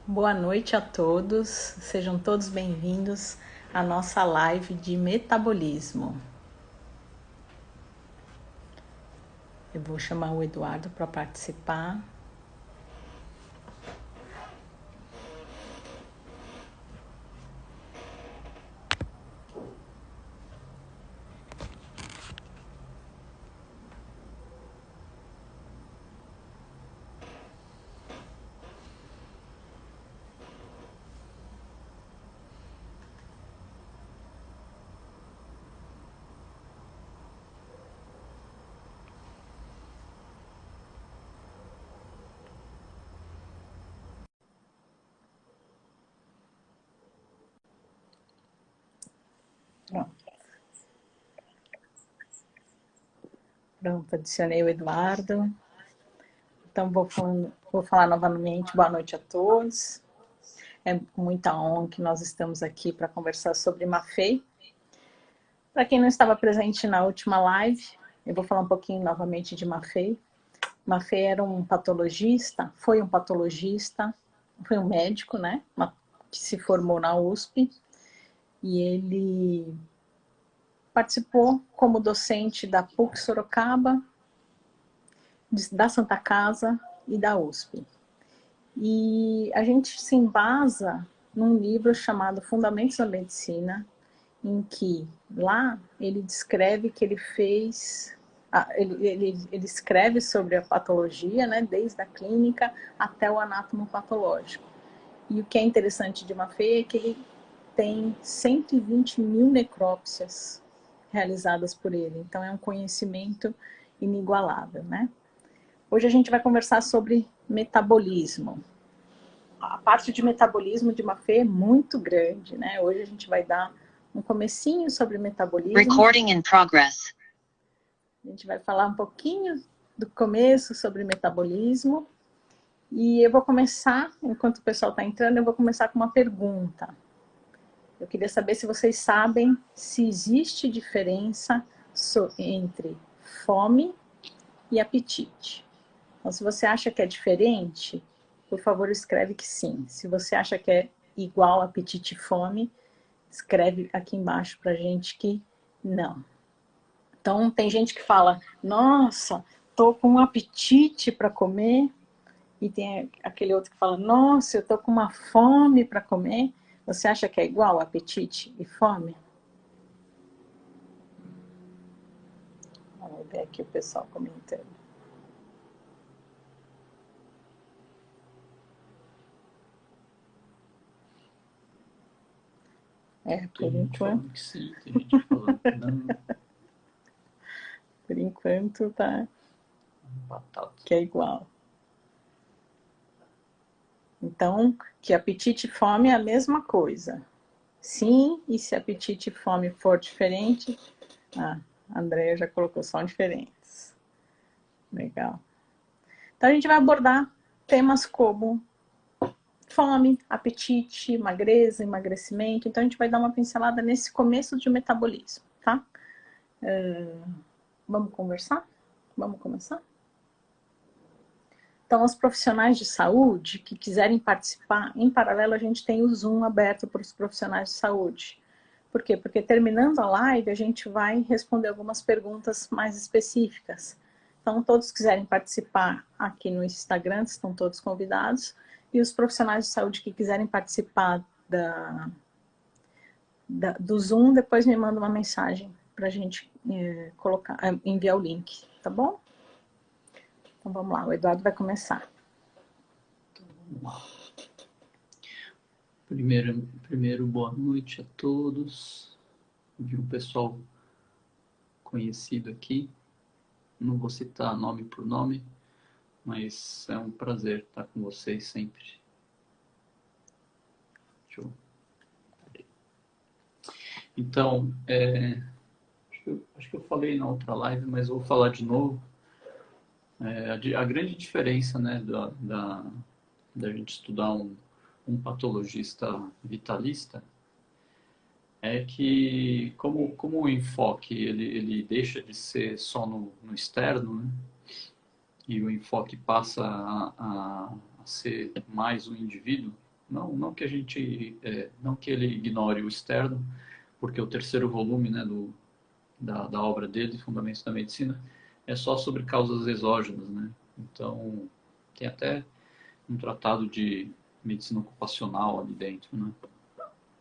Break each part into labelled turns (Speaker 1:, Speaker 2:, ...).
Speaker 1: Boa noite a todos, sejam todos bem-vindos à nossa live de metabolismo. Eu vou chamar o Eduardo para participar. Pronto, adicionei o Eduardo. Então vou falar novamente, boa noite a todos. É com muita honra que nós estamos aqui para conversar sobre Maffei. Para quem não estava presente na última live, eu vou falar um pouquinho novamente de Maffei. Maffei era um patologista, foi um médico, né? Que se formou na USP, e ele participou como docente da PUC Sorocaba, da Santa Casa e da USP. E a gente se embasa num livro chamado Fundamentos da Medicina, em que lá ele descreve que ele fez, ele escreve sobre a patologia, né, desde a clínica até o anátomo patológico. E o que é interessante de Maffei é que ele tem 120 mil necrópsias realizadas por ele. Então é um conhecimento inigualável, né? Hoje a gente vai conversar sobre metabolismo. A parte de metabolismo de Maffei é muito grande, né? Hoje a gente vai dar um comecinho sobre metabolismo.
Speaker 2: Recording in progress.
Speaker 1: A gente vai falar um pouquinho do começo sobre metabolismo. E eu vou começar, enquanto o pessoal está entrando, eu vou começar com uma pergunta. Eu queria saber se vocês sabem se existe diferença entre fome e apetite. Então, se você acha que é diferente, por favor, escreve que sim. Se você acha que é igual apetite e fome, escreve aqui embaixo pra gente que não. Então, tem gente que fala, nossa, tô com um apetite para comer, e tem aquele outro que fala, nossa, eu tô com uma fome para comer. Você acha que é igual apetite e fome? Vamos ver aqui o pessoal comentando.
Speaker 3: Por enquanto. Que sim, tem gente falando que não.
Speaker 1: Por enquanto tá.
Speaker 3: Batata.
Speaker 1: Que é igual. Então, que apetite e fome é a mesma coisa. Sim, e se apetite e fome for diferente, a Andrea já colocou, são diferentes. Legal. Então a gente vai abordar temas como fome, apetite, magreza, emagrecimento. Então a gente vai dar uma pincelada nesse começo de metabolismo, tá? Vamos conversar? Vamos começar? Então, os profissionais de saúde que quiserem participar, em paralelo a gente tem o Zoom aberto para os profissionais de saúde. Por quê? Porque terminando a live, a gente vai responder algumas perguntas mais específicas. Então, todos que quiserem participar aqui no Instagram, estão todos convidados. E os profissionais de saúde que quiserem participar do Zoom, depois me manda uma mensagem para a gente enviar o link, tá bom? Então vamos lá, o Eduardo vai começar.
Speaker 3: Então vamos lá. Primeiro, boa noite a todos. Vi um pessoal conhecido aqui. Não vou citar nome por nome, mas é um prazer estar com vocês sempre. Então, acho que eu falei na outra live, mas vou falar de novo. A grande diferença, né, da gente estudar um patologista vitalista é que, como o enfoque ele deixa de ser só no externo, né, e o enfoque passa a ser mais o indivíduo, Não que a gente, não que ele ignore o externo, porque o terceiro volume, né, da obra dele, Fundamentos da Medicina, é só sobre causas exógenas, né? Então, tem até um tratado de medicina ocupacional ali dentro, né?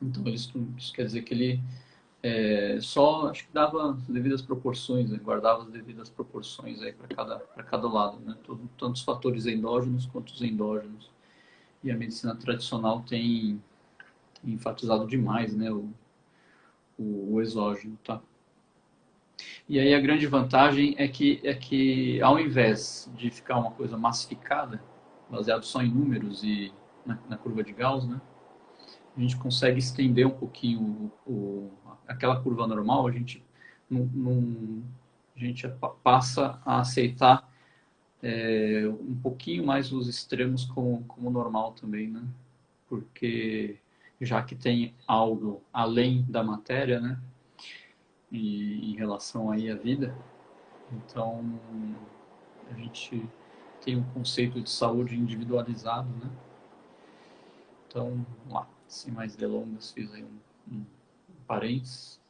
Speaker 3: Então, isso quer dizer que ele só, acho que dava as devidas proporções, né? Guardava as devidas proporções aí para cada lado, né? Tanto os fatores endógenos quanto os endógenos. E a medicina tradicional tem enfatizado demais, né, o exógeno, tá? E aí a grande vantagem é que ao invés de ficar uma coisa massificada, baseado só em números e na curva de Gauss, né, a gente consegue estender um pouquinho aquela curva normal, a gente passa a aceitar um pouquinho mais os extremos como normal também, né? Porque já que tem algo além da matéria, né? E em relação aí à vida, então a gente tem um conceito de saúde individualizado, né? Então, vamos lá, sem mais delongas, fiz aí um parênteses.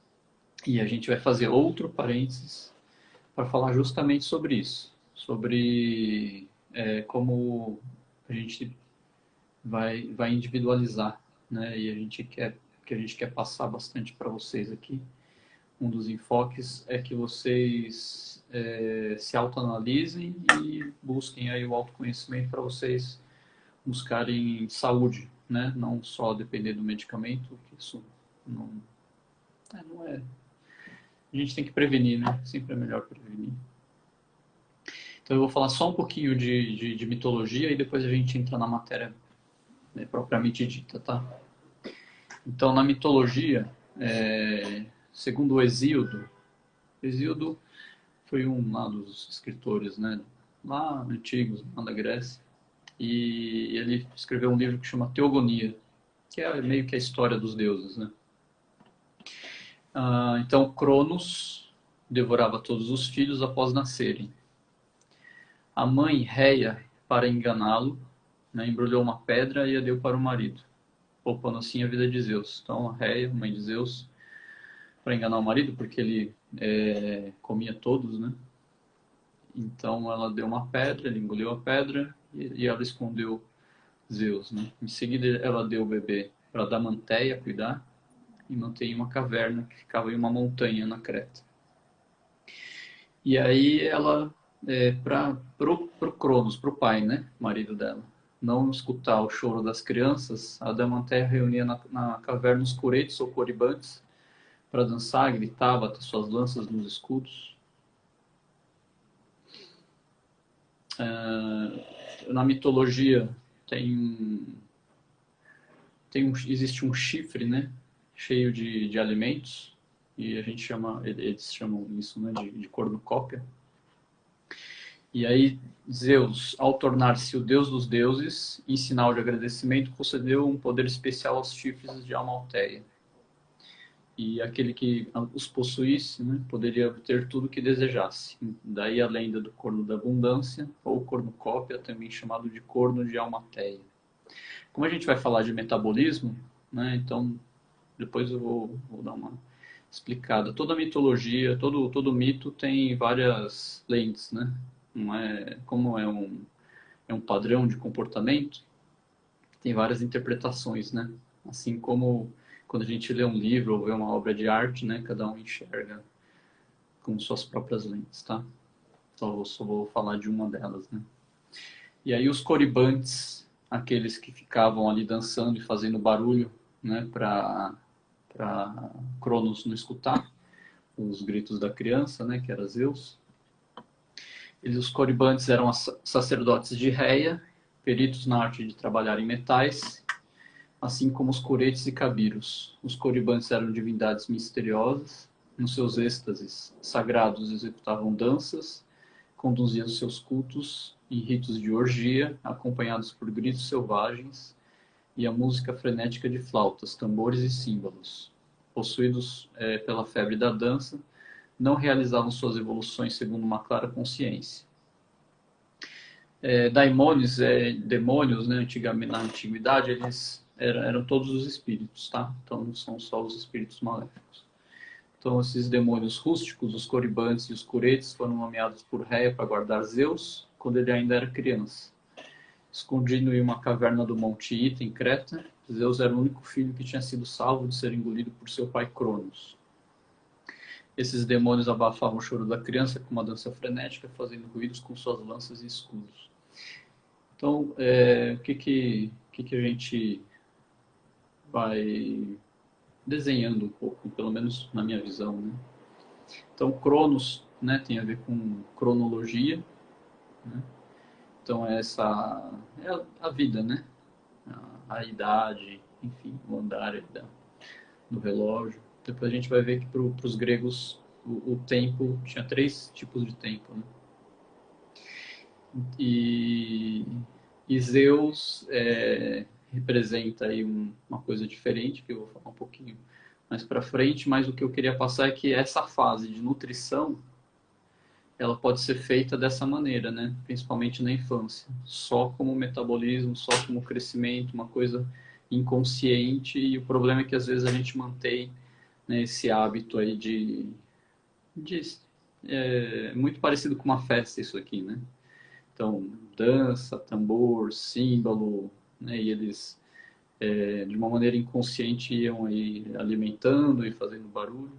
Speaker 3: E a gente vai fazer outro parênteses para falar justamente sobre isso, sobre como a gente vai individualizar, né? E que a gente quer passar bastante para vocês aqui. Um dos enfoques é que vocês se autoanalisem e busquem aí o autoconhecimento para vocês buscarem saúde, né? Não só depender do medicamento, que isso não é. A gente tem que prevenir, né? Sempre é melhor prevenir. Então eu vou falar só um pouquinho de mitologia e depois a gente entra na matéria, né, propriamente dita, tá? Então na mitologia, segundo o Hesíodo foi um lá dos escritores, né, lá antigos, lá da Grécia, e ele escreveu um livro que chama Teogonia, que é meio que a história dos deuses, né? Então Cronos devorava todos os filhos após nascerem. A mãe Reia, para enganá-lo, né, embrulhou uma pedra e a deu para o marido, poupando assim a vida de Zeus. Então a Reia, mãe de Zeus, para enganar o marido, porque ele comia todos, né? Então ela deu uma pedra, ele engoliu a pedra e ela escondeu Zeus, né? Em seguida ela deu o bebê para Damanteia cuidar e manter em uma caverna que ficava em uma montanha na Creta. E aí ela, pro Cronos, pro pai, né, marido dela, não escutar o choro das crianças, a Damanteia reunia na caverna os coretos ou coribantes para dançar, gritar, bater suas lanças nos escudos. Na mitologia existe um chifre, né, cheio de alimentos, e eles chamam isso, né, de cornucópia. E aí Zeus, ao tornar-se o deus dos deuses, em sinal de agradecimento, concedeu um poder especial aos chifres de Amalteia. E aquele que os possuísse, né, poderia obter tudo o que desejasse. Daí a lenda do corno da abundância, ou cornucópia, também chamado de corno de Almateia. Como a gente vai falar de metabolismo, né, então depois eu vou dar uma explicada. Toda mitologia, todo mito tem várias lentes, né? Não é, como é um padrão de comportamento, tem várias interpretações, né? Assim como quando a gente lê um livro ou vê uma obra de arte, né, cada um enxerga com suas próprias lentes, tá? Então eu só vou falar de uma delas, né? E aí os coribantes, aqueles que ficavam ali dançando e fazendo barulho, né, para Cronos não escutar os gritos da criança, né, que era Zeus. Os coribantes eram sacerdotes de Reia, peritos na arte de trabalhar em metais, assim como os coretes e cabiros. Os coribantes eram divindades misteriosas. Nos seus êxtases sagrados executavam danças, conduziam seus cultos em ritos de orgia, acompanhados por gritos selvagens e a música frenética de flautas, tambores e símbolos. Possuídos pela febre da dança, não realizavam suas evoluções segundo uma clara consciência. Daimônios, demônios, né, na antiguidade, eles eram todos os espíritos, tá? Então não são só os espíritos maléficos. Então esses demônios rústicos, os coribantes e os curetes, foram nomeados por Réia para guardar Zeus, quando ele ainda era criança. Escondido em uma caverna do Monte Ita, em Creta, Zeus era o único filho que tinha sido salvo de ser engolido por seu pai Cronos. Esses demônios abafavam o choro da criança com uma dança frenética, fazendo ruídos com suas lanças e escudos. Então, o que a gente vai desenhando um pouco, pelo menos na minha visão, né? Então, Cronos, né, tem a ver com cronologia, né? Então, essa é a vida, né? A idade, enfim, o andar do relógio. Depois a gente vai ver que para os gregos o tempo tinha 3 tipos de tempo, né? E Zeus representa aí uma coisa diferente, que eu vou falar um pouquinho mais para frente, mas o que eu queria passar é que essa fase de nutrição, ela pode ser feita dessa maneira, né? Principalmente na infância, só como metabolismo, só como crescimento, uma coisa inconsciente, e o problema é que às vezes a gente mantém, né, esse hábito aí muito parecido com uma festa isso aqui, né? Então, dança, tambor, símbolo, né? E eles, de uma maneira inconsciente, iam aí alimentando e fazendo barulho.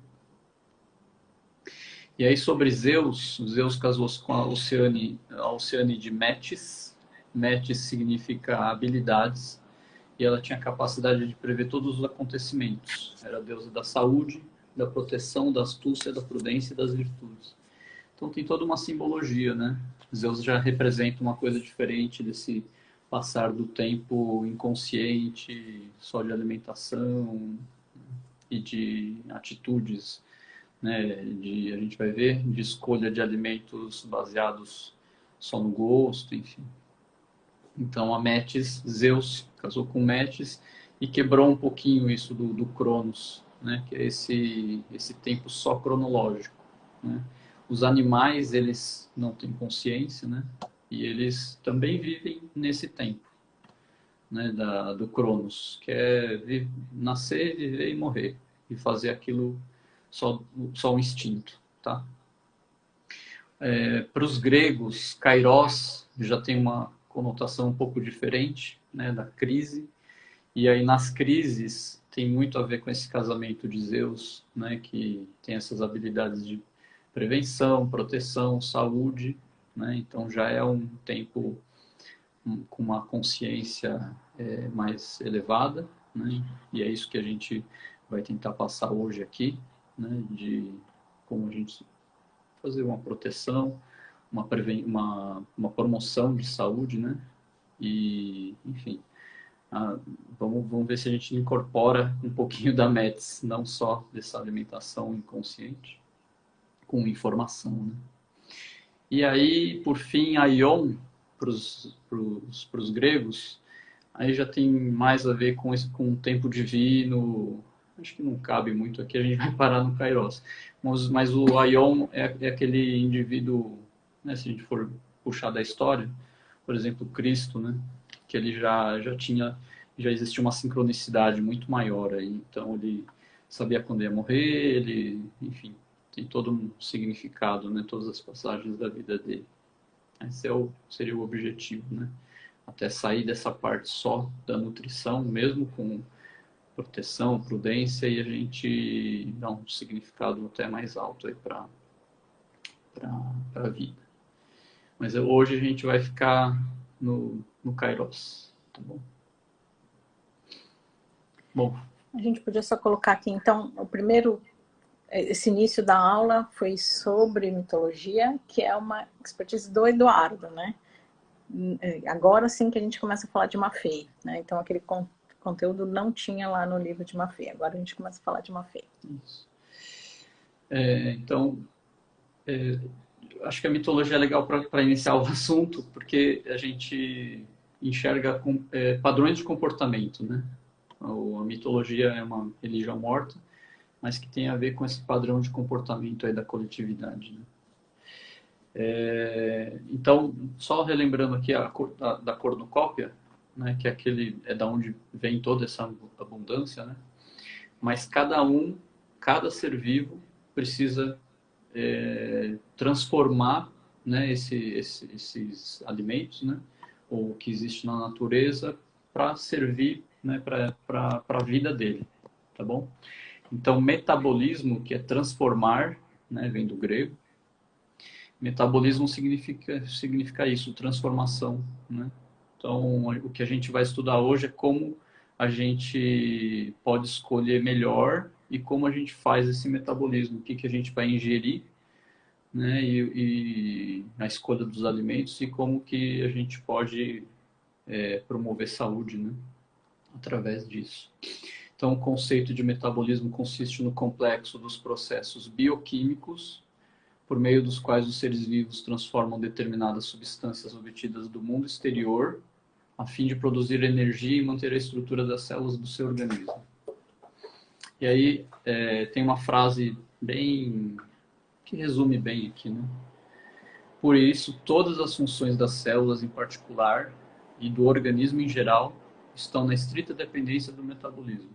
Speaker 3: E aí, sobre Zeus, Zeus casou-se com a Alcione de Metis. Metis significa habilidades, e ela tinha a capacidade de prever todos os acontecimentos. Era a deusa da saúde, da proteção, da astúcia, da prudência e das virtudes. Então tem toda uma simbologia, né? Zeus já representa uma coisa diferente desse passar do tempo inconsciente, só de alimentação e de atitudes, né? A gente vai ver, de escolha de alimentos baseados só no gosto, enfim. Então a Metis, Zeus casou com Metis e quebrou um pouquinho isso do Cronos, né? Que é esse tempo só cronológico, né? Os animais, eles não têm consciência, né? E eles também vivem nesse tempo, né? Do Cronos, que é nascer, viver e morrer. E fazer aquilo só um instinto, tá? Para os gregos, Kairos já tem uma conotação um pouco diferente, né? Da crise. E aí nas crises tem muito a ver com esse casamento de Zeus, né? Que tem essas habilidades de prevenção, proteção, saúde, né? Então já é um tempo com uma consciência mais elevada, né? E é isso que a gente vai tentar passar hoje aqui, né? De como a gente fazer uma proteção, uma promoção de saúde, né? E, enfim, vamos ver se a gente incorpora um pouquinho da METS, não só dessa alimentação inconsciente, com informação, né? E aí, por fim, a Ion, para os gregos, aí já tem mais a ver com o tempo divino. Acho que não cabe muito aqui, a gente vai parar no Kairos. Mas o Aion é aquele indivíduo, né, se a gente for puxar da história, por exemplo, Cristo, né, que ele já existia uma sincronicidade muito maior aí. Então ele sabia quando ia morrer, enfim, tem todo um significado, né, todas as passagens da vida dele. Esse seria o objetivo, né? Até sair dessa parte só da nutrição, mesmo com proteção, prudência, e a gente dá um significado até mais alto aí para a vida. Mas hoje a gente vai ficar no Kairos, tá bom? Bom.
Speaker 1: A gente podia só colocar aqui, então, esse início da aula foi sobre mitologia, que é uma expertise do Eduardo, né? Agora sim que a gente começa a falar de Maffei, né? Então aquele conteúdo não tinha lá no livro de Maffei. Agora a gente começa a falar de Maffei.
Speaker 3: Isso. Então, acho que a mitologia é legal para iniciar o assunto, porque a gente enxerga padrões de comportamento, né? A mitologia é uma religião morta, mas que tem a ver com esse padrão de comportamento aí da coletividade, né? Então, só relembrando aqui da cornucópia, né, que é da onde vem toda essa abundância, né? Mas cada ser vivo precisa transformar, né, esses alimentos, né, ou o que existe na natureza para servir, né, para a vida dele, tá bom? Então, metabolismo, que é transformar, né, vem do grego. Metabolismo significa isso, transformação, né? Então, o que a gente vai estudar hoje é como a gente pode escolher melhor e como a gente faz esse metabolismo, o que, que a gente vai ingerir, né? E a escolha dos alimentos e como que a gente pode promover saúde, né? Através disso. Então, o conceito de metabolismo consiste no complexo dos processos bioquímicos por meio dos quais os seres vivos transformam determinadas substâncias obtidas do mundo exterior a fim de produzir energia e manter a estrutura das células do seu organismo. E aí tem uma frase bem que resume bem aqui, né? Por isso, todas as funções das células em particular e do organismo em geral estão na estrita dependência do metabolismo.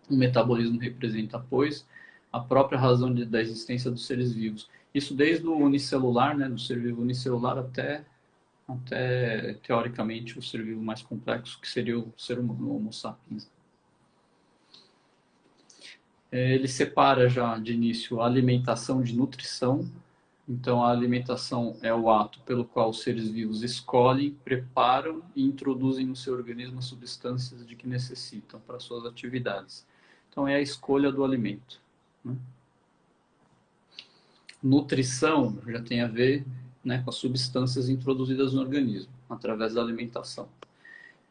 Speaker 3: O metabolismo representa, pois, a própria razão da existência dos seres vivos. Isso desde o unicelular, né, do ser vivo unicelular até teoricamente o ser vivo mais complexo, que seria o ser humano, o Homo sapiens. Ele separa já de início a alimentação de nutrição. Então, a alimentação é o ato pelo qual os seres vivos escolhem, preparam e introduzem no seu organismo as substâncias de que necessitam para suas atividades. Então, é a escolha do alimento, né? Nutrição já tem a ver, né, com as substâncias introduzidas no organismo, através da alimentação.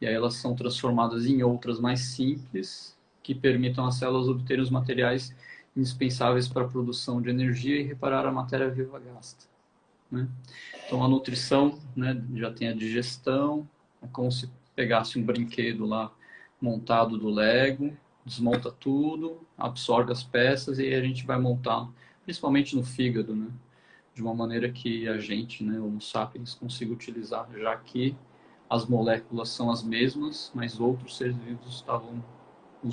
Speaker 3: E aí elas são transformadas em outras mais simples, que permitam às células obterem os materiais indispensáveis para a produção de energia e reparar a matéria viva gasta, né? Então a nutrição, né, já tem a digestão, é como se pegasse um brinquedo lá montado do Lego, desmonta tudo, absorve as peças e aí a gente vai montar, principalmente no fígado, né, de uma maneira que a gente, né, Homo sapiens, consiga utilizar, já que as moléculas são as mesmas, mas outros seres vivos estavam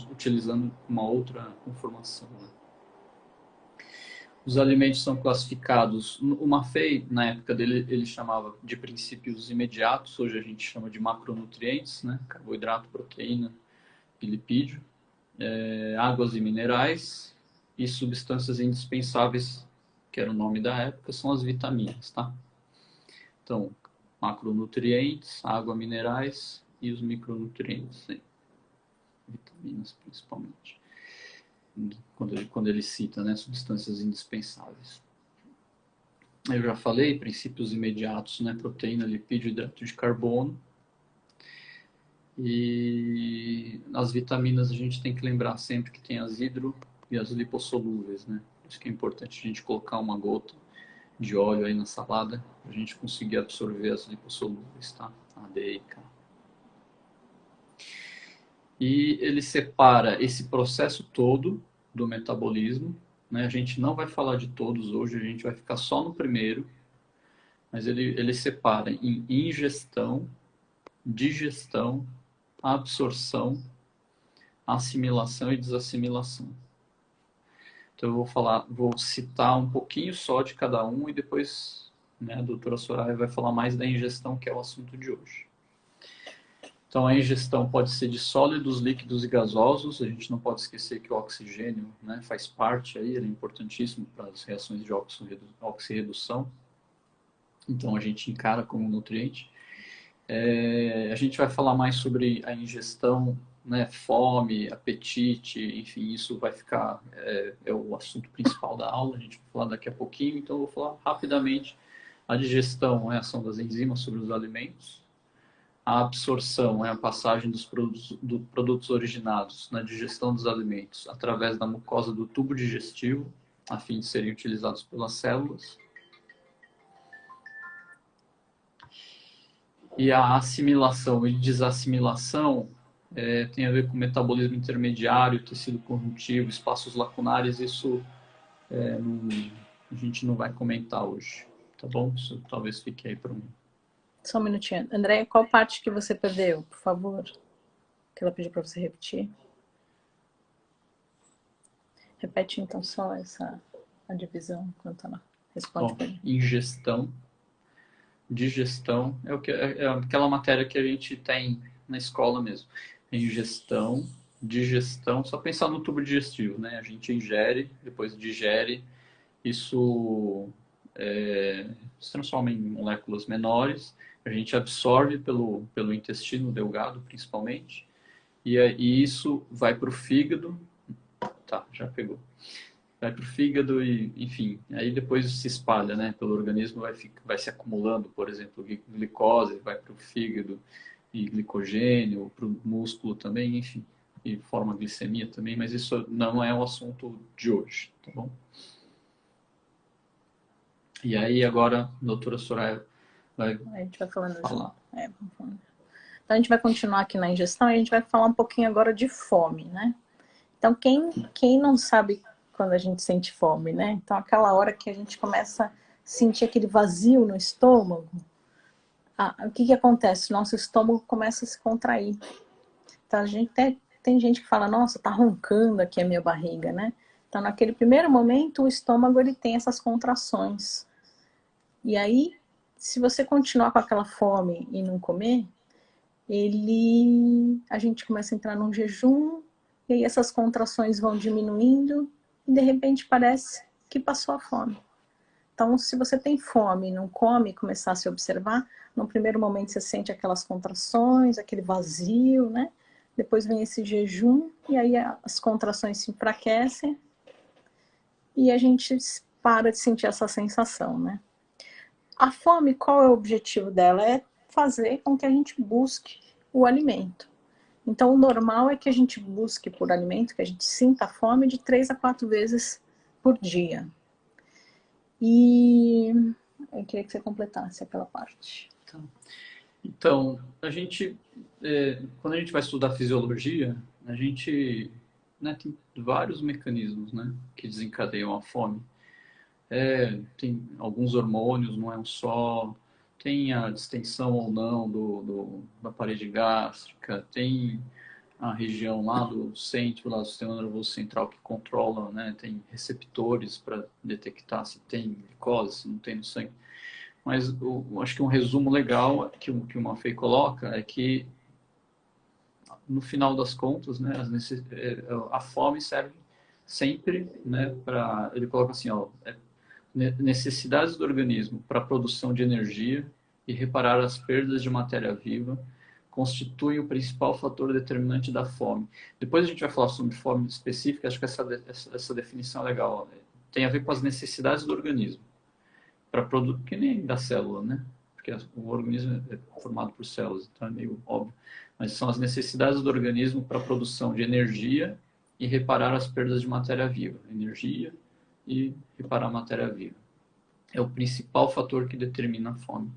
Speaker 3: utilizando uma outra conformação, né? Os alimentos são classificados. O Maffei, na época dele, ele chamava de princípios imediatos, hoje a gente chama de macronutrientes, né? Carboidrato, proteína e lipídio, águas e minerais, e substâncias indispensáveis, que era o nome da época, são as vitaminas, tá? Então, macronutrientes, água, minerais e os micronutrientes, né? Vitaminas principalmente. Quando ele cita, né, substâncias indispensáveis. Eu já falei, princípios imediatos, né, proteína, lipídio, hidrato de carbono. E as vitaminas a gente tem que lembrar sempre que tem as hidro e as lipossolúveis, né? Acho que é importante a gente colocar uma gota de óleo aí na salada para a gente conseguir absorver as lipossolúveis, tá? A, D e K. E ele separa esse processo todo do metabolismo, né? A gente não vai falar de todos hoje, a gente vai ficar só no primeiro, mas ele separa em ingestão, digestão, absorção, assimilação e desassimilação. Então eu vou citar um pouquinho só de cada um e depois, né, a doutora Soraya vai falar mais da ingestão, que é o assunto de hoje. Então, a ingestão pode ser de sólidos, líquidos e gasosos. A gente não pode esquecer que o oxigênio, né, faz parte aí, ele é importantíssimo para as reações de oxirredução. Então, a gente encara como nutriente. A gente vai falar mais sobre a ingestão, né, fome, apetite, enfim, isso vai ficar, é o assunto principal da aula. A gente vai falar daqui a pouquinho, então eu vou falar rapidamente. A digestão é a ação das enzimas sobre os alimentos. A absorção é a passagem dos produtos originados na digestão dos alimentos através da mucosa do tubo digestivo, a fim de serem utilizados pelas células. E a assimilação e desassimilação tem a ver com metabolismo intermediário, tecido conjuntivo, espaços lacunares. Isso a gente não vai comentar hoje, tá bom? Isso talvez fique aí para
Speaker 1: Só um minutinho. André, qual parte que você perdeu, por favor? Que ela pediu para você repetir. Repete então só a divisão enquanto ela responde para mim.
Speaker 3: Ingestão, digestão, é aquela matéria que a gente tem na escola mesmo. Ingestão, digestão, só pensar no tubo digestivo, né? A gente ingere, depois digere, isso se transforma em moléculas menores, a gente absorve pelo intestino delgado, principalmente, e isso vai para o fígado, tá, já pegou. Vai para o fígado e, enfim, aí depois se espalha, né, pelo organismo, vai se acumulando, por exemplo, glicose, vai para o fígado e glicogênio, para o músculo também, enfim, e forma glicemia também, mas isso não é o assunto de hoje, tá bom? E aí agora a doutora Soraya vai
Speaker 1: A gente vai falando
Speaker 3: falar.
Speaker 1: Então a gente vai continuar aqui na ingestão e a gente vai falar um pouquinho agora de fome, né? Então quem não sabe quando a gente sente fome, né? Então aquela hora que a gente começa a sentir aquele vazio no estômago, o que acontece? Nosso estômago começa a se contrair. Então a gente tem gente que fala, nossa, tá roncando aqui a minha barriga, né? Então naquele primeiro momento o estômago ele tem essas contrações. E aí, se você continuar com aquela fome e não comer, a gente começa a entrar num jejum, e aí essas contrações vão diminuindo, e de repente parece que passou a fome. Então, se você tem fome e não come, começar a se observar, no primeiro momento você sente aquelas contrações, aquele vazio, né? Depois vem esse jejum, e aí as contrações se enfraquecem, e a gente para de sentir essa sensação, né? A fome, qual é o objetivo dela? É fazer com que a gente busque o alimento. Então, o normal é que a gente busque por alimento, que a gente sinta a fome de 3 a 4 vezes por dia. E eu queria que você completasse aquela parte.
Speaker 3: Então, quando a gente vai estudar fisiologia, a gente, né, tem vários mecanismos, né, que desencadeiam a fome. Tem alguns hormônios, não é um só, tem a distensão ou não da parede gástrica, tem a região lá do centro, lá do sistema nervoso central que controla, né, tem receptores para detectar se tem glicose, se não tem no sangue. Mas acho que um resumo legal que o Maffei coloca é que, no final das contas, né, a fome serve sempre, né, para... Ele coloca assim, ó, necessidades do organismo para a produção de energia e reparar as perdas de matéria viva constituem o principal fator determinante da fome. Depois a gente vai falar sobre fome específica, acho que essa definição é legal. Tem a ver com as necessidades do organismo para produzir, que nem da célula, né? Porque o organismo é formado por células, então é meio óbvio. Mas são as necessidades do organismo para a produção de energia e reparar as perdas de matéria viva. Energia e reparar a matéria viva. É o principal fator que determina a fome.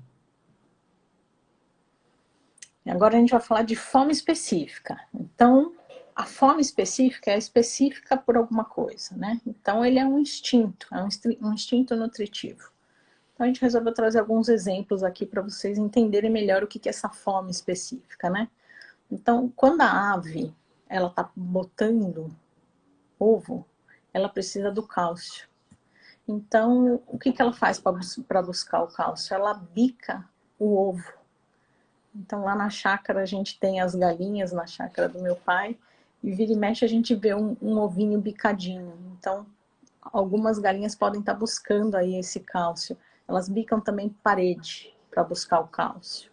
Speaker 1: Agora a gente vai falar de fome específica. Então, a fome específica é específica por alguma coisa, né? Então, ele é um instinto instinto nutritivo. Então, a gente resolveu trazer alguns exemplos aqui para vocês entenderem melhor o que é essa fome específica, né? Então, quando a ave ela está botando ovo, ela precisa do cálcio. Então, o que ela faz para buscar o cálcio? Ela bica o ovo. Então, lá na chácara, a gente tem as galinhas, na chácara do meu pai, e vira e mexe a gente vê um ovinho bicadinho. Então, algumas galinhas podem estar buscando aí esse cálcio. Elas bicam também parede para buscar o cálcio.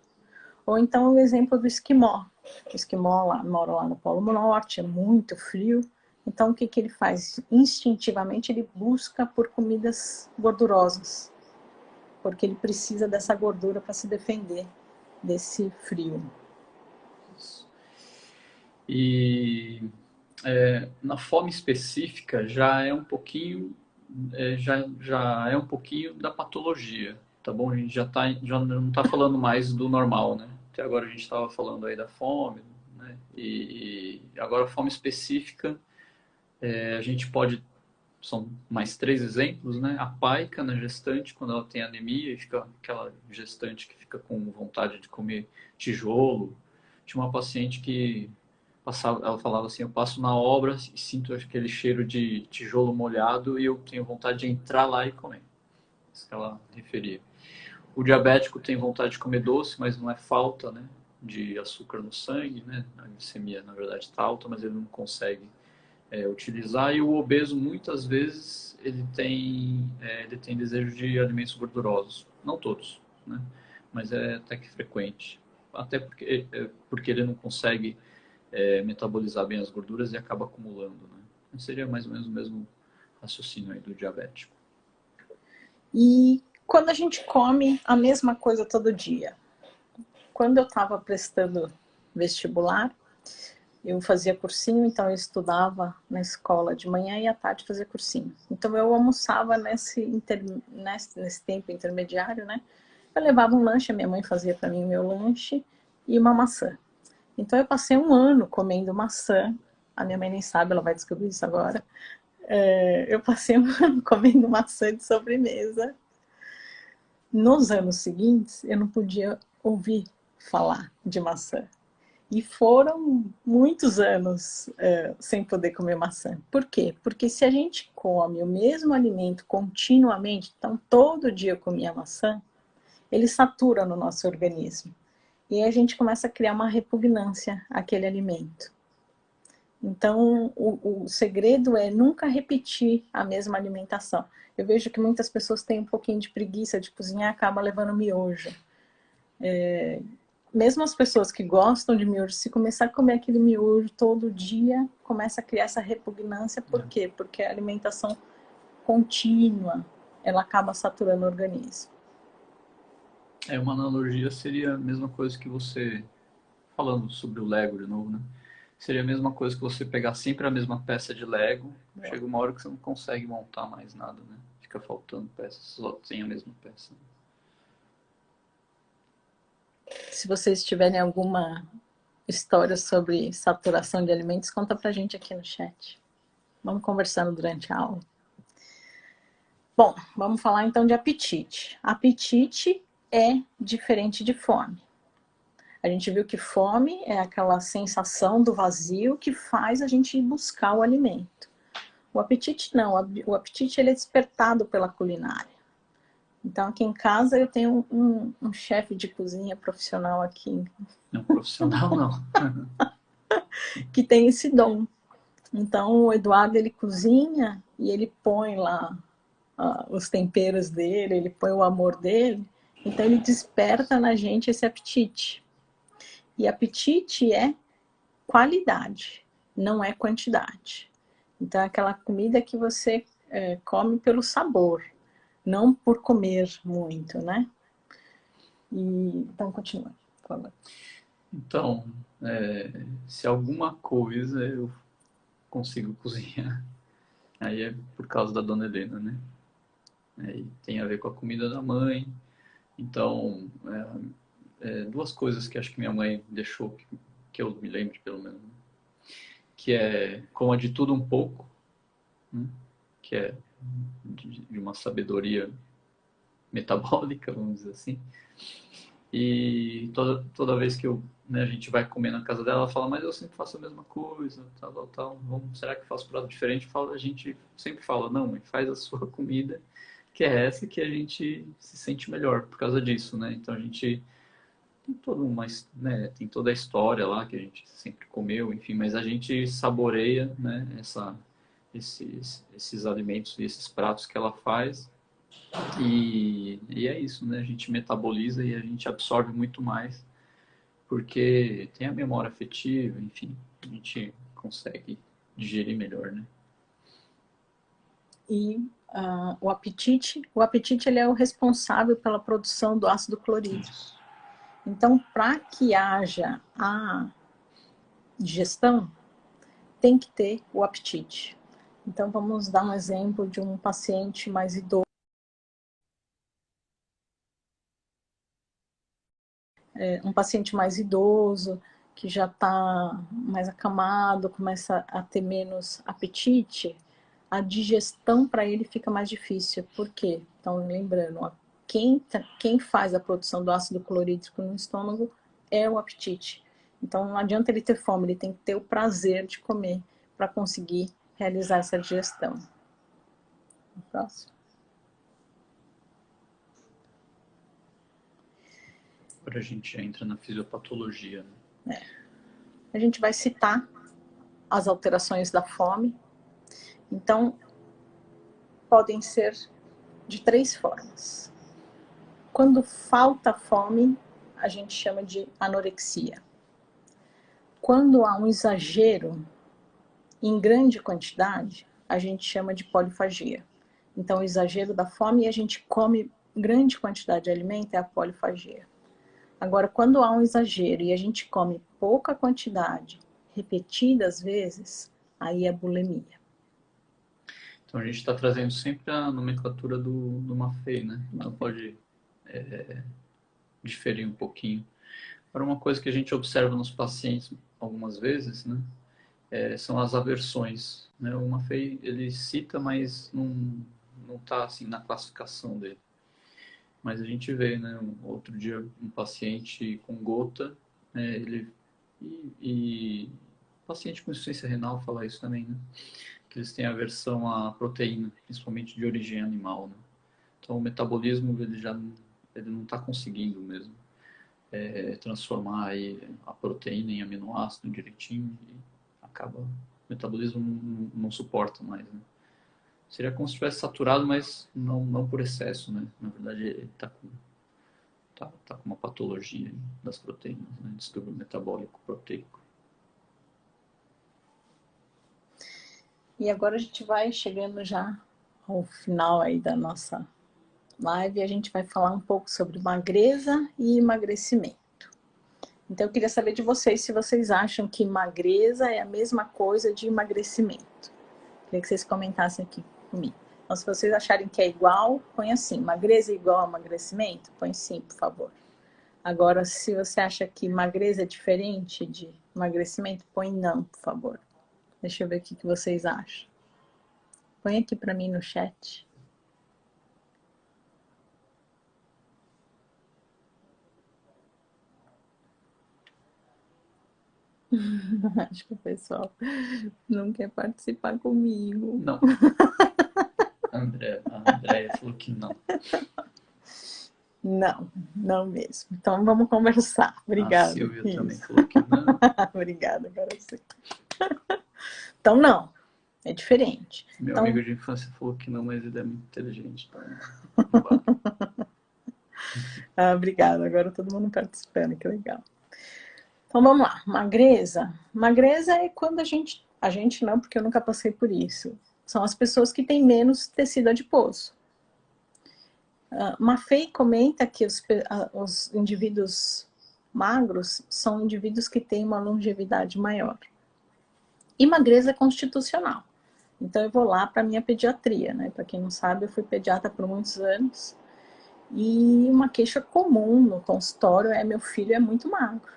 Speaker 1: Ou então o exemplo do esquimó. O esquimó mora lá no Polo Norte, é muito frio. Então o que ele faz? Instintivamente ele busca por comidas gordurosas, porque ele precisa dessa gordura para se defender desse frio.
Speaker 3: E na fome específica já é um pouquinho já é um pouquinho da patologia, tá bom? A gente já não está falando mais do normal, né? Até agora a gente estava falando aí da fome, né? E agora a fome específica a gente pode são mais três exemplos, né? A paica na gestante, quando ela tem anemia, e fica aquela gestante que fica com vontade de comer tijolo. Tinha uma paciente que passava, ela falava assim, eu passo na obra e sinto aquele cheiro de tijolo molhado e eu tenho vontade de entrar lá e comer. Isso que ela referia. O diabético tem vontade de comer doce, mas não é falta, né, de açúcar no sangue, né? A glicemia, na verdade, está alta, mas ele não consegue utilizar. E o obeso, muitas vezes, ele tem desejo de alimentos gordurosos. Não todos, né? Mas é até que frequente. Até porque ele não consegue metabolizar bem as gorduras e acaba acumulando, né? Seria mais ou menos o mesmo raciocínio aí do diabético.
Speaker 1: E quando a gente come a mesma coisa todo dia? Quando eu estava prestando vestibular, eu fazia cursinho, então eu estudava na escola de manhã e à tarde fazia cursinho. Então eu almoçava nesse tempo intermediário, né? Eu levava um lanche, a minha mãe fazia para mim o meu lanche e uma maçã. Então eu passei um ano comendo maçã. A minha mãe nem sabe, ela vai descobrir isso agora. Eu passei um ano comendo maçã de sobremesa. Nos anos seguintes, eu não podia ouvir falar de maçã. E foram muitos anos sem poder comer maçã. Por quê? Porque se a gente come o mesmo alimento continuamente, então todo dia eu comia maçã, ele satura no nosso organismo. E aí a gente começa a criar uma repugnância àquele alimento. Então, o segredo é nunca repetir a mesma alimentação. Eu vejo que muitas pessoas têm um pouquinho de preguiça de cozinhar e acabam levando miojo. Mesmo as pessoas que gostam de miojo, se começar a comer aquele miojo todo dia, começa a criar essa repugnância. Por quê? Porque a alimentação contínua, ela acaba saturando o organismo.
Speaker 3: Uma analogia seria a mesma coisa que você, falando sobre o Lego de novo, né? Seria a mesma coisa que você pegar sempre a mesma peça de Lego, chega uma hora que você não consegue montar mais nada, né? Fica faltando peças, só tem a mesma peça.
Speaker 1: Se vocês tiverem alguma história sobre saturação de alimentos, conta pra gente aqui no chat. Vamos conversando durante a aula. Bom, vamos falar então de apetite. Apetite é diferente de fome. A gente viu que fome é aquela sensação do vazio que faz a gente ir buscar o alimento. O apetite não, o apetite ele é despertado pela culinária. Então aqui em casa eu tenho um chefe de cozinha profissional aqui.
Speaker 3: Não profissional não.
Speaker 1: Que tem esse dom. Então o Eduardo ele cozinha e ele põe lá os temperos dele, ele põe o amor dele. Então ele desperta na gente esse apetite. E apetite é qualidade, não é quantidade. Então é aquela comida que você come pelo sabor, não por comer muito, né? Então continua, por favor.
Speaker 3: Então, se alguma coisa eu consigo cozinhar, aí é por causa da Dona Helena, né? Aí tem a ver com a comida da mãe. Então, duas coisas que acho que minha mãe deixou, que eu me lembre pelo menos, né? Que é coma de tudo um pouco, né? Que é de uma sabedoria metabólica, vamos dizer assim. E toda vez que a gente vai comer na casa dela, ela fala, mas eu sempre faço a mesma coisa, tal. Será que eu faço prato diferente? A gente sempre fala, não, mãe, faz a sua comida, que é essa que a gente se sente melhor por causa disso, né? Então a gente tem toda a história lá que a gente sempre comeu, enfim, mas a gente saboreia, né, esses alimentos e esses pratos que ela faz. E é isso, né? A gente metaboliza e a gente absorve muito mais, porque tem a memória afetiva, enfim, a gente consegue digerir melhor, né?
Speaker 1: E o apetite ele é o responsável pela produção do ácido clorídrico. Então, para que haja a digestão, tem que ter o apetite. Então, vamos dar um exemplo de um paciente mais idoso. Um paciente mais idoso, que já está mais acamado, começa a ter menos apetite, a digestão para ele fica mais difícil. Por quê? Então, lembrando, ó, quem faz a produção do ácido clorídrico no estômago é o apetite. Então, não adianta ele ter fome, ele tem que ter o prazer de comer para conseguir realizar essa digestão. Próximo.
Speaker 3: Agora a gente entra na fisiopatologia. Né?
Speaker 1: A gente vai citar as alterações da fome. Então, podem ser de 3 formas. Quando falta fome, a gente chama de anorexia. Quando há um exagero em grande quantidade, a gente chama de polifagia. Então, o exagero da fome e a gente come grande quantidade de alimento é a polifagia. Agora, quando há um exagero e a gente come pouca quantidade, repetidas vezes, aí é bulimia.
Speaker 3: Então, a gente está trazendo sempre a nomenclatura do Maffei, né? Então, pode diferir um pouquinho. Agora, uma coisa que a gente observa nos pacientes algumas vezes, né? São as aversões. Né? O Maffei, ele cita, mas não está assim, na classificação dele. Mas a gente vê, né? Outro dia, um paciente com gota, e paciente com insuficiência renal fala isso também, né? Que eles têm aversão à proteína, principalmente de origem animal, né? Então, o metabolismo, ele não está conseguindo mesmo transformar aí a proteína em aminoácido direitinho e acaba, o metabolismo não suporta mais, né? Seria como se estivesse saturado, mas não por excesso, né? Na verdade, ele está com uma patologia das proteínas, né? Distúrbio metabólico proteico.
Speaker 1: E agora a gente vai chegando já ao final aí da nossa live e a gente vai falar um pouco sobre magreza e emagrecimento. Então, eu queria saber de vocês se vocês acham que magreza é a mesma coisa de emagrecimento. Queria que vocês comentassem aqui comigo. Então, se vocês acharem que é igual, põe assim, magreza é igual a emagrecimento? Põe sim, por favor. Agora, se você acha que magreza é diferente de emagrecimento, põe não, por favor. Deixa eu ver o que vocês acham. Põe aqui para mim no chat. Acho que o pessoal não quer participar comigo.
Speaker 3: Não. A Andréia falou que não.
Speaker 1: Não mesmo. Então vamos conversar. Obrigada.
Speaker 3: A Silvia também falou que não.
Speaker 1: Obrigada, agora sim. Então não, é diferente.
Speaker 3: Meu
Speaker 1: então...
Speaker 3: amigo de infância falou que não, mas ele é muito inteligente. Então
Speaker 1: obrigada, agora todo mundo participando, que legal. Então vamos lá, magreza. Magreza é quando a gente não, porque eu nunca passei por isso. São as pessoas que têm menos tecido adiposo. Maffei comenta que os indivíduos magros são indivíduos que têm uma longevidade maior. E magreza é constitucional. Então eu vou lá para a minha pediatria, né? Para quem não sabe, eu fui pediatra por muitos anos. E uma queixa comum no consultório é: meu filho é muito magro.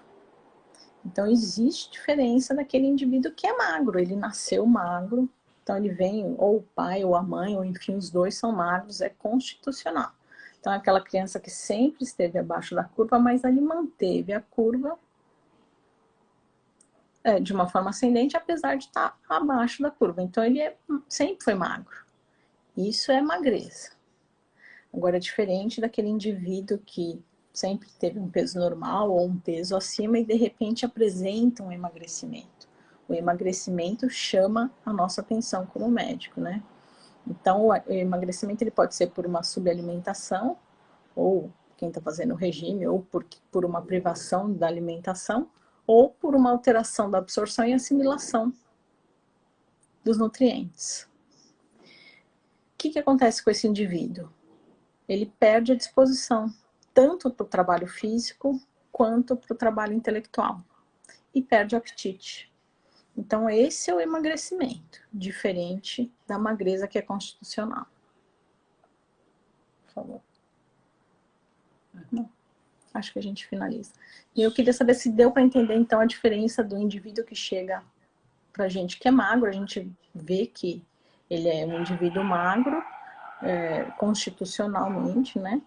Speaker 1: Então existe diferença daquele indivíduo que é magro, ele nasceu magro, então ele vem, ou o pai ou a mãe, ou enfim, os dois são magros, é constitucional. Então é aquela criança que sempre esteve abaixo da curva, mas ele manteve a curva de uma forma ascendente, apesar de estar abaixo da curva. Então ele sempre foi magro. Isso é magreza. Agora é diferente daquele indivíduo que sempre teve um peso normal ou um peso acima e de repente apresenta um emagrecimento. O emagrecimento chama a nossa atenção como médico, né? Então, o emagrecimento ele pode ser por uma subalimentação, ou quem está fazendo o regime, ou por uma privação da alimentação, ou por uma alteração da absorção e assimilação dos nutrientes. O que acontece com esse indivíduo? Ele perde a disposição, tanto para o trabalho físico, quanto para o trabalho intelectual. E perde o apetite. Então, esse é o emagrecimento, diferente da magreza que é constitucional. Por favor. Não. Acho que a gente finaliza. E eu queria saber se deu para entender, então, a diferença do indivíduo que chega para a gente que é magro. A gente vê que Ele é um indivíduo magro, constitucionalmente, né?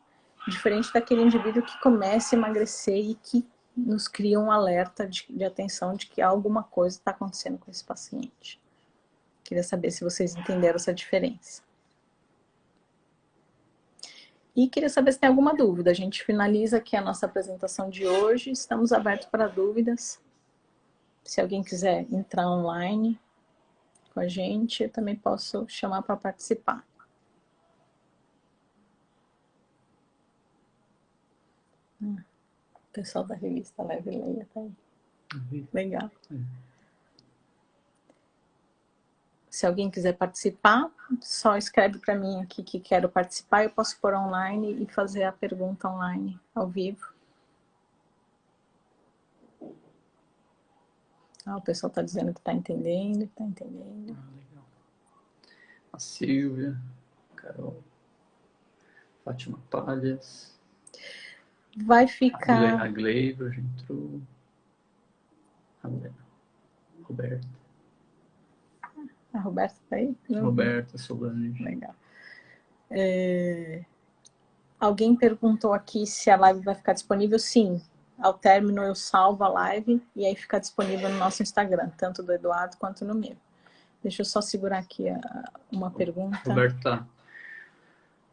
Speaker 1: Diferente daquele indivíduo que começa a emagrecer e que nos cria um alerta de atenção de que alguma coisa está acontecendo com esse paciente. Queria saber se vocês entenderam essa diferença. E queria saber se tem alguma dúvida. A gente finaliza aqui a nossa apresentação de hoje. Estamos abertos para dúvidas. Se alguém quiser entrar online com a gente, eu também posso chamar para participar. O pessoal da revista Leve e Leia tá aí. Legal. Se alguém quiser participar, só escreve para mim aqui que quero participar. Eu posso pôr online e fazer a pergunta online, ao vivo. O pessoal está dizendo que está entendendo, que está entendendo.
Speaker 3: Legal. A Silvia, Carol, Fátima Palhas.
Speaker 1: Vai ficar...
Speaker 3: A Gleiva já entrou. Roberta.
Speaker 1: A Roberta está aí?
Speaker 3: Roberta, Solange.
Speaker 1: Legal. Alguém perguntou aqui se a live vai ficar disponível. Sim. Ao término eu salvo a live e aí fica disponível no nosso Instagram, tanto do Eduardo quanto no meu. Deixa eu só segurar aqui uma pergunta.
Speaker 3: Roberta,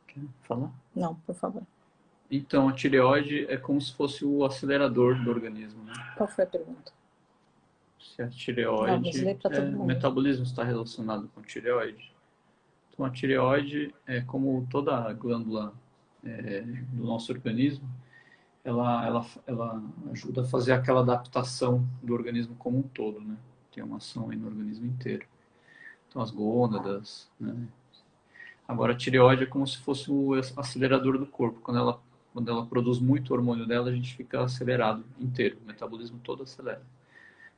Speaker 3: quer falar?
Speaker 1: Não, por favor.
Speaker 3: Então, a tireoide é como se fosse o acelerador do organismo, né?
Speaker 1: Qual foi a pergunta?
Speaker 3: Se a tireoide... o metabolismo está relacionado com a tireoide. Então, a tireoide é como toda a glândula do nosso organismo, ela ajuda a fazer aquela adaptação do organismo como um todo, né? Tem uma ação aí no organismo inteiro. Então, as gônadas, né? Agora, a tireoide é como se fosse o acelerador do corpo. Quando ela produz muito hormônio dela, a gente fica acelerado inteiro. O metabolismo todo acelera.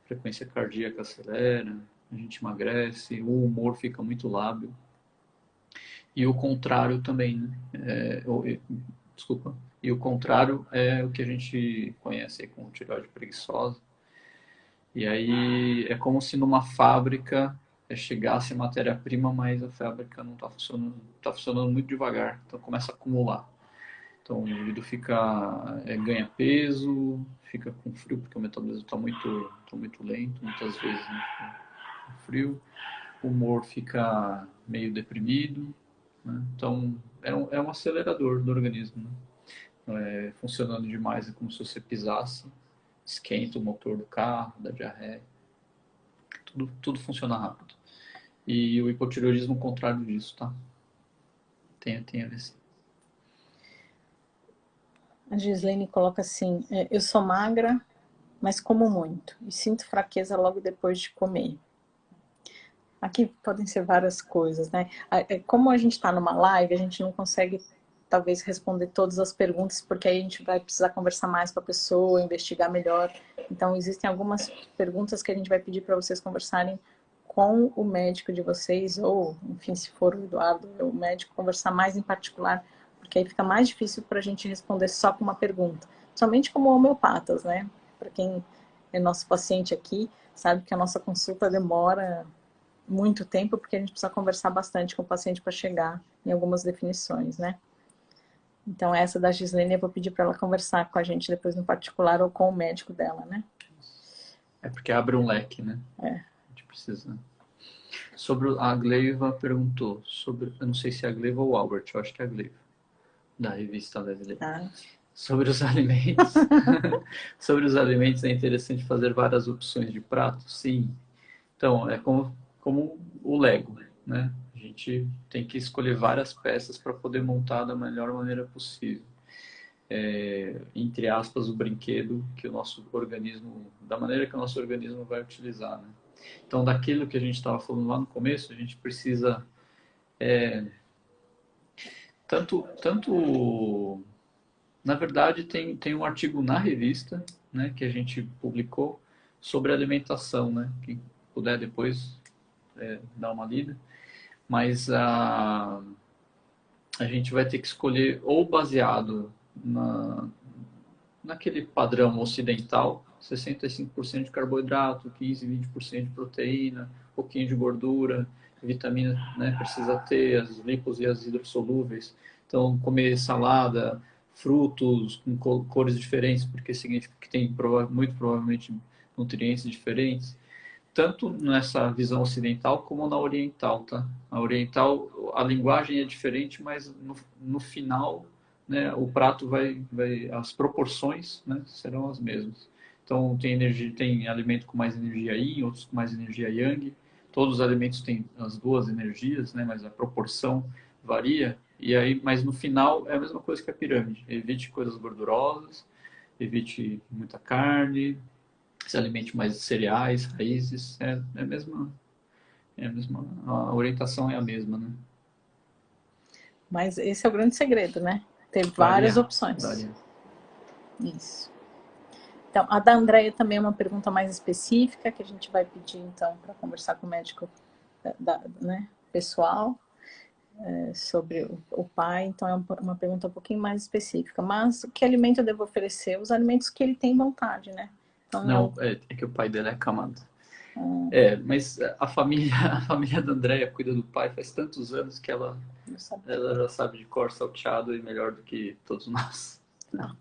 Speaker 3: A frequência cardíaca acelera, a gente emagrece, o humor fica muito lábil. E o contrário também, né? Desculpa. E o contrário é o que a gente conhece aí como tireoide preguiçosa. E aí é como se numa fábrica chegasse matéria-prima, mas a fábrica não está funcionando, está funcionando muito devagar, então começa a acumular. Então o indivíduo ganha peso, fica com frio, porque o metabolismo está muito lento, muitas vezes, né, com frio. O humor fica meio deprimido, né? Então é um acelerador do organismo, né? Funcionando demais é como se você pisasse, esquenta o motor do carro, dá diarreia, tudo funciona rápido. E o hipotireoidismo é o contrário disso, tá? Tem a ver sim.
Speaker 1: A Gislene coloca assim, eu sou magra, mas como muito, e sinto fraqueza logo depois de comer. Aqui podem ser várias coisas, né? Como a gente está numa live, a gente não consegue, talvez, responder todas as perguntas, porque aí a gente vai precisar conversar mais com a pessoa, investigar melhor. Então, existem algumas perguntas que a gente vai pedir para vocês conversarem com o médico de vocês, ou, enfim, se for o Eduardo, o médico, conversar mais em particular, porque aí fica mais difícil para a gente responder só com uma pergunta. Somente como homeopatas, né? Para quem é nosso paciente aqui, sabe que a nossa consulta demora muito tempo, porque a gente precisa conversar bastante com o paciente para chegar em algumas definições, né? Então, essa da Gislene, eu vou pedir para ela conversar com a gente depois no particular ou com o médico dela, né?
Speaker 3: É porque abre um leque, né? A gente precisa... Sobre a Gleiva perguntou, eu não sei se é a Gleiva ou o Albert, eu acho que é a Gleiva, da revista Leve. Sobre os alimentos. Sobre os alimentos, é interessante fazer várias opções de prato? Sim. Então, é como o Lego, né? A gente tem que escolher várias peças para poder montar da melhor maneira possível. Entre aspas, o brinquedo que o nosso organismo, da maneira que o nosso organismo vai utilizar, né? Então, daquilo que a gente estava falando lá no começo, a gente precisa na verdade, tem um artigo na revista, né, que a gente publicou sobre alimentação, né? Quem puder depois dar uma lida. Mas a gente vai ter que escolher ou baseado naquele padrão ocidental, 65% de carboidrato, 15, 20% de proteína, pouquinho de gordura, vitamina, né, precisa ter, as lipos e as hidrossolúveis. Então, comer salada, frutos com cores diferentes, porque significa que tem muito provavelmente nutrientes diferentes, tanto nessa visão ocidental como na oriental, tá? A oriental, a linguagem é diferente, mas no final, né, o prato as proporções, né, serão as mesmas. Então tem energia, tem alimento com mais energia Yin, outros com mais energia Yang. Todos os alimentos têm as duas energias, né, mas a proporção varia. E aí, mas no final é a mesma coisa que a pirâmide. Evite coisas gordurosas, evite muita carne, se alimente mais de cereais, raízes. A orientação é a mesma, né?
Speaker 1: Mas esse é o grande segredo, né? Ter várias
Speaker 3: Varia,
Speaker 1: opções.
Speaker 3: varia.
Speaker 1: Isso. Então, a da Andréia também é uma pergunta mais específica, que a gente vai pedir, então, para conversar com o médico né, pessoal, sobre o pai. Então, é uma pergunta um pouquinho mais específica. Mas, que alimento eu devo oferecer? Os alimentos que ele tem vontade, né? Então,
Speaker 3: Não, é que o pai dele é camado. Mas a família da Andréia cuida do pai faz tantos anos que ela já sabe de cor salteado e melhor do que todos nós.
Speaker 1: Não.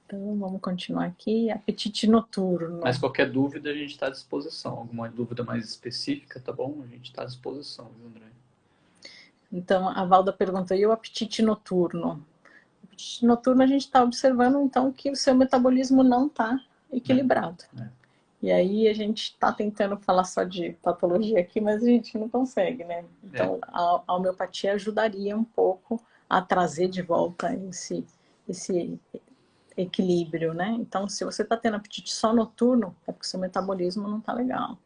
Speaker 1: Então, vamos continuar aqui. Apetite noturno.
Speaker 3: Mas qualquer dúvida a gente está à disposição. Alguma dúvida mais específica, tá bom? A gente está à disposição, viu, André?
Speaker 1: Então, a Valda pergunta, e o apetite noturno? O apetite noturno a gente está observando, então, que o seu metabolismo não está equilibrado. E aí a gente está tentando falar só de patologia aqui, mas a gente não consegue, né? Então, a homeopatia ajudaria um pouco a trazer de volta esse equilíbrio, né? Então, se você está tendo apetite só noturno, é porque seu metabolismo não está legal.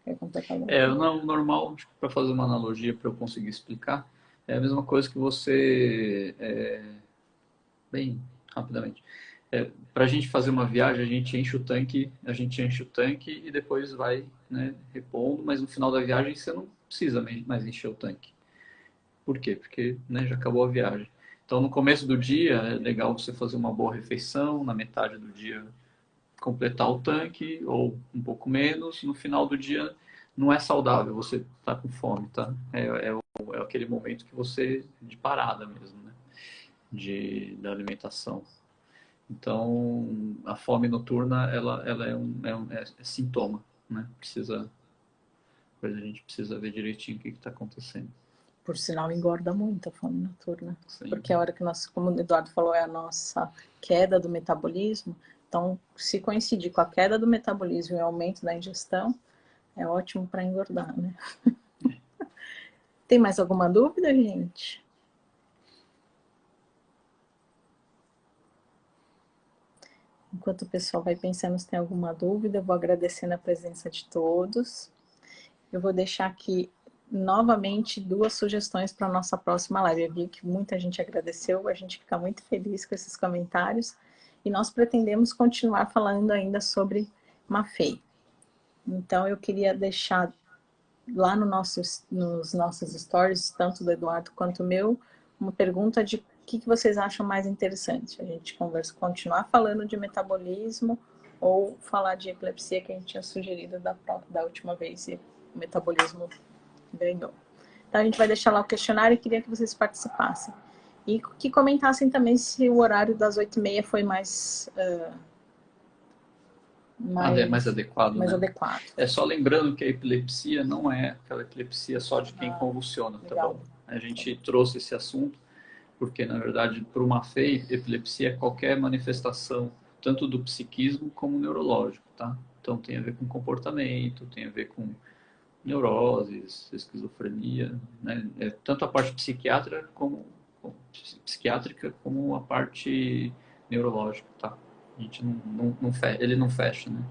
Speaker 1: Quer completar?
Speaker 3: Não, normal, para fazer uma analogia para eu conseguir explicar, é a mesma coisa que você, bem rapidamente, para a gente fazer uma viagem, a gente enche o tanque e depois vai, né, repondo, mas no final da viagem você não precisa mais encher o tanque. Por quê? Porque, né, já acabou a viagem. Então, no começo do dia, é legal você fazer uma boa refeição, na metade do dia completar o tanque, ou um pouco menos. No final do dia, não é saudável você estar com fome, tá? É aquele momento que você, de parada mesmo, né? Da alimentação. Então, a fome noturna, ela é sintoma, né? Depois a gente precisa ver direitinho o que está acontecendo.
Speaker 1: Por sinal, engorda muito a fome noturna.
Speaker 3: Sim.
Speaker 1: Porque a hora que nós, como o Eduardo falou, é a nossa queda do metabolismo. Então, se coincidir com a queda do metabolismo e o aumento da ingestão, é ótimo para engordar, né? Tem mais alguma dúvida, gente? Enquanto o pessoal vai pensando se tem alguma dúvida, eu vou agradecendo a presença de todos. Eu vou deixar aqui novamente 2 sugestões para a nossa próxima live. Eu vi que muita gente agradeceu, a gente fica muito feliz com esses comentários. E nós pretendemos continuar falando ainda sobre Mafei. Então, eu queria deixar lá nos nossos stories, tanto do Eduardo quanto o meu, uma pergunta de o que vocês acham mais interessante. A gente continuar falando de metabolismo ou falar de epilepsia, que a gente tinha sugerido da última vez, e o metabolismo ganhou. Então, a gente vai deixar lá o questionário e queria que vocês participassem. E que comentassem também se o horário das 8h30 foi mais
Speaker 3: adequado,
Speaker 1: mais
Speaker 3: né?
Speaker 1: adequado.
Speaker 3: Só lembrando que a epilepsia não é aquela epilepsia só de quem convulsiona, tá bom? A gente trouxe esse assunto porque, na verdade, para uma FEI, epilepsia é qualquer manifestação, tanto do psiquismo como neurológico, tá? Então, tem a ver com comportamento, tem a ver com neuroses, esquizofrenia, né? Tanto a parte psiquiátrica como a parte neurológica, tá? A gente ele não fecha, né?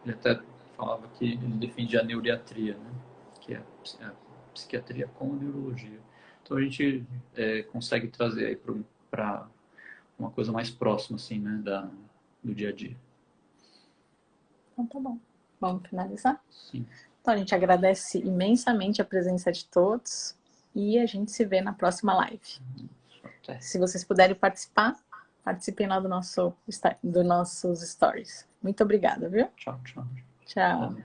Speaker 3: Ele até falava que ele defendia a neuriatria, né? Que é a psiquiatria com a neurologia. Então a gente consegue trazer aí para uma coisa mais próxima, assim, né, do dia a dia.
Speaker 1: Então tá bom. Vamos finalizar?
Speaker 3: Sim.
Speaker 1: Então a gente agradece imensamente a presença de todos e a gente se vê na próxima live. Se vocês puderem participar, participem lá dos nossos stories. Muito obrigada, viu?
Speaker 3: Tchau, tchau.
Speaker 1: Tchau.